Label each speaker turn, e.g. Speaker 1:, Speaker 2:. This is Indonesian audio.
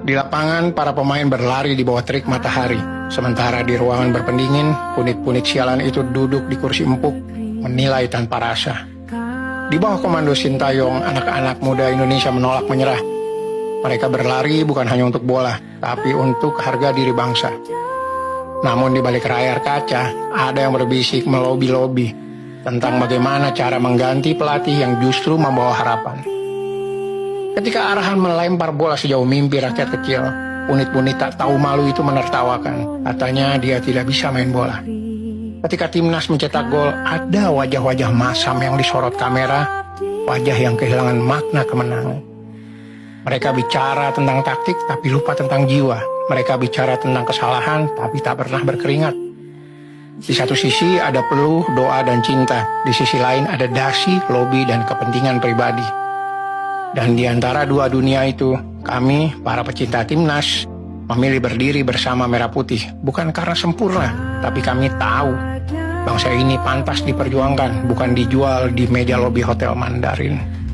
Speaker 1: Di lapangan, para pemain berlari di bawah terik matahari. Sementara di ruangan berpendingin, punit-punit sialan itu duduk di kursi empuk, menilai tanpa rasa. Di bawah komando Sintayong, anak-anak muda Indonesia menolak menyerah. Mereka berlari bukan hanya untuk bola, tapi untuk harga diri bangsa. Namun di balik layar kaca, ada yang berbisik melobi-lobi tentang bagaimana cara mengganti pelatih yang justru membawa harapan. Ketika Arhan melempar bola sejauh mimpi rakyat kecil, punit-punit tak tahu malu itu menertawakan. Katanya dia tidak bisa main bola. Ketika timnas mencetak gol, ada wajah-wajah masam yang disorot kamera, wajah yang kehilangan makna kemenangan. Mereka bicara tentang taktik tapi lupa tentang jiwa. Mereka bicara tentang kesalahan tapi tak pernah berkeringat. Di satu sisi ada peluh, doa, dan cinta. Di sisi lain ada dasi, lobi, dan kepentingan pribadi. Dan di antara dua dunia itu, kami, para pecinta timnas, memilih berdiri bersama Merah Putih. Bukan karena sempurna, tapi kami tahu bangsa ini pantas diperjuangkan, bukan dijual di meja lobi Hotel Mandarin.